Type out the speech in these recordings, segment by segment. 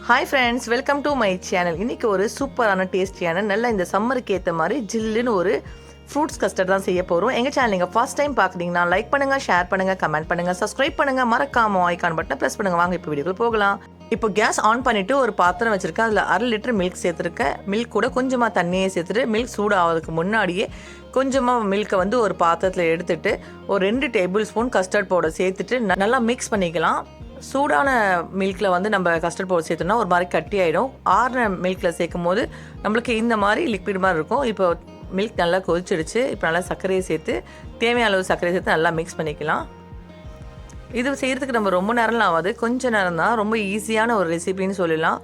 Hi friends, welcome to my channel. இன்றைக்கி ஒரு சூப்பரான டேஸ்டியான நல்லா இந்த சம்மருக்கு ஏற்ற மாதிரி ஜில்லுன்னு ஒரு ஃப்ரூட்ஸ் கஸ்டர்ட் தான் செய்ய போகிறோம். எங்கள் சேனல் நீங்கள் ஃபஸ்ட் டைம் பார்க்குறீங்கன்னா லைக் பண்ணுங்கள், ஷேர் பண்ணுங்கள், கமெண்ட் பண்ணுங்கள், சப்ஸ்கிரைப் பண்ணுங்கள், மறக்காம ஐகான் பட்டனை ப்ரெஸ் பண்ணுங்கள். வாங்க இப்போ வீடியோக்கு போகலாம். இப்போ கேஸ் ஆன் பண்ணிவிட்டு ஒரு பாத்திரம் வச்சுருக்கேன். அதில் 1/2 லிட்டர் மில்க் சேர்த்துருக்கேன். மில்க் கூட கொஞ்சமாக தண்ணியை சேர்த்துட்டு மில்க் சூடு ஆகிறதுக்கு முன்னாடியே கொஞ்சமாக மில்கை வந்து ஒரு பாத்திரத்தில் எடுத்துகிட்டு ஒரு 2 டேபிள் ஸ்பூன் கஸ்டர்ட் பவுடர் சேர்த்துட்டு நல்லா மிக்ஸ் பண்ணிக்கலாம். சூடான மில்கில் வந்து நம்ம கஸ்டர்ட் பவுடர் சேர்த்தோம்னா ஒரு மாதிரி கட்டி ஆகிடும். ஆறின மில்கில் சேர்க்கும் போது நம்மளுக்கு இந்த மாதிரி லிக்விட் மாதிரி இருக்கும். இப்போ மில்க் நல்லா கொதிச்சிடுச்சு. இப்போ நல்லா சர்க்கரையை சேர்த்து தேவையான அளவு சர்க்கரையை சேர்த்து நல்லா மிக்ஸ் பண்ணிக்கலாம். இது செய்கிறதுக்கு நம்ம ரொம்ப நேரம்லாம் ஆகாது, கொஞ்சம் நேரம் தான். ரொம்ப ஈஸியான ஒரு ரெசிபின்னு சொல்லலாம்.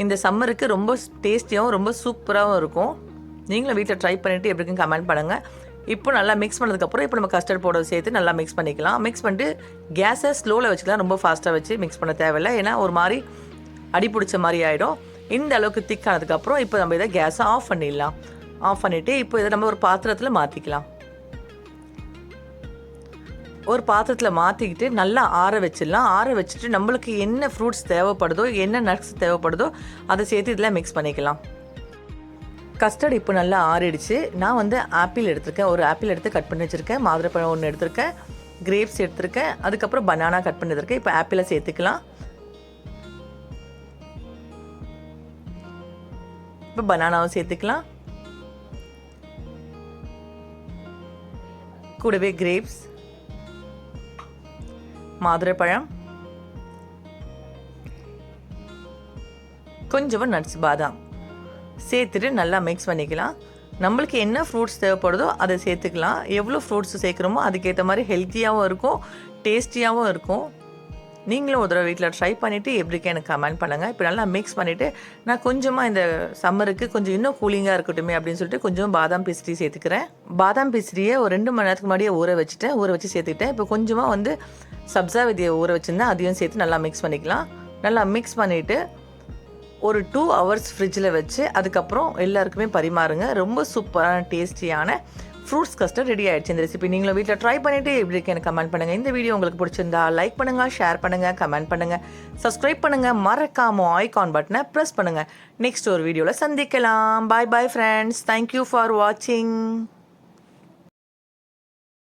இந்த சம்மருக்கு ரொம்ப டேஸ்டியாகவும் ரொம்ப சூப்பராகவும் இருக்கும். நீங்களும் வீட்டில் ட்ரை பண்ணிவிட்டு எப்படி இருக்குன்னு கமெண்ட் பண்ணுங்கள். இப்போ நல்லா மிக்ஸ் பண்ணதுக்கப்புறம் இப்போ நம்ம கஸ்டர்ட் பவுடர் சேர்த்து நல்லா மிக்ஸ் பண்ணிக்கலாம். மிக்ஸ் பண்ணிட்டு கேஸை ஸ்லோவில் வச்சுக்கலாம், ரொம்ப ஃபாஸ்ட்டாக வச்சு மிக்ஸ் பண்ண தேவையில்லை. ஏன்னா ஒரு மாதிரி அடி பிடிச்ச மாதிரி ஆகிடும். இந்த அளவுக்கு திக்கானதுக்கப்புறம் இப்போ நம்ம இதை கேஸை ஆஃப் பண்ணிடலாம். ஆஃப் பண்ணிவிட்டு இப்போ இதை நம்ம ஒரு பாத்திரத்தில் மாற்றிக்கலாம். ஒரு பாத்திரத்தில் மாற்றிக்கிட்டு நல்லா ஆற வச்சிடலாம். ஆற வச்சுட்டு நம்மளுக்கு என்ன ஃப்ரூட்ஸ் தேவைப்படுதோ, என்ன நட்ஸ் தேவைப்படுதோ அதை சேர்த்து இதில் மிக்ஸ் பண்ணிக்கலாம். கஸ்டர்ட் இப்போ நல்லா ஆறிடுச்சு. நான் வந்து ஆப்பிள் எடுத்திருக்கேன். ஒரு ஆப்பிள் எடுத்து கட் பண்ணி வச்சுருக்கேன். மாதுளப்பழம் ஒன்று எடுத்திருக்கேன். கிரேப்ஸ் எடுத்திருக்கேன். அதுக்கப்புறம் பனானா கட் பண்ணி வச்சுருக்கேன். இப்போ ஆப்பிளை சேர்த்துக்கலாம். இப்போ பனானாவும் சேர்த்துக்கலாம். கூடவே கிரேப்ஸ், மாதுளப்பழம், கொஞ்சமாக நட்ஸ் பாதாம் சேர்த்துட்டு நல்லா மிக்ஸ் பண்ணிக்கலாம். நம்மளுக்கு என்ன ஃப்ரூட்ஸ் தேவைப்படுதோ அதை சேர்த்துக்கலாம். எவ்வளோ ஃப்ரூட்ஸ் சேர்க்குறோமோ அதுக்கேற்ற மாதிரி ஹெல்த்தியாகவும் இருக்கும், டேஸ்டியாகவும் இருக்கும். நீங்களும் ஒரு தடவை வீட்டில் ட்ரை பண்ணிவிட்டு எப்படிக்கு எனக்கு கமெண்ட் பண்ணுங்கள். இப்போ நல்லா மிக்ஸ் பண்ணிவிட்டு நான் கொஞ்சமாக இந்த சம்மருக்கு கொஞ்சம் இன்னும் கூலிங்காக இருக்கட்டுமே அப்படின்னு சொல்லிட்டு கொஞ்சம் பாதாம் பிஸ்ரி சேர்த்துக்கிறேன். பாதாம் பிஸ்ரியை ஒரு 2 மணி நேரத்துக்கு முன்னாடியே ஊற வச்சு சேர்த்துக்கிட்டேன். இப்போ கொஞ்சமாக வந்து சப்ஜா விதையை ஊற வச்சுருந்தேன், அதையும் சேர்த்து நல்லா மிக்ஸ் பண்ணிக்கலாம். நல்லா மிக்ஸ் பண்ணிவிட்டு ஒரு 2 ஹவர்ஸ் ஃப்ரிட்ஜில் வச்சு அதுக்கப்புறம் எல்லாருக்குமே பரிமாறுங்க. ரொம்ப சூப்பரான டேஸ்டியான ஃப்ரூட்ஸ் கஸ்டர்ட் ரெடி ஆகிடுச்சு. இந்த ரெசிபி நீங்களும் வீட்டில் ட்ரை பண்ணிவிட்டு எப்படி இருக்கு எனக்கு கமெண்ட் பண்ணுங்கள். இந்த வீடியோ உங்களுக்கு பிடிச்சிருந்தா லைக் பண்ணுங்கள், ஷேர் பண்ணுங்கள், கமெண்ட் பண்ணுங்கள், சப்ஸ்கிரைப் பண்ணுங்கள், மறக்காமல் ஐகான் பட்டனை ப்ரெஸ் பண்ணுங்கள். நெக்ஸ்ட் ஒரு வீடியோவில் சந்திக்கலாம். பாய் பாய் ஃப்ரெண்ட்ஸ். தேங்க்யூ ஃபார் வாட்சிங்.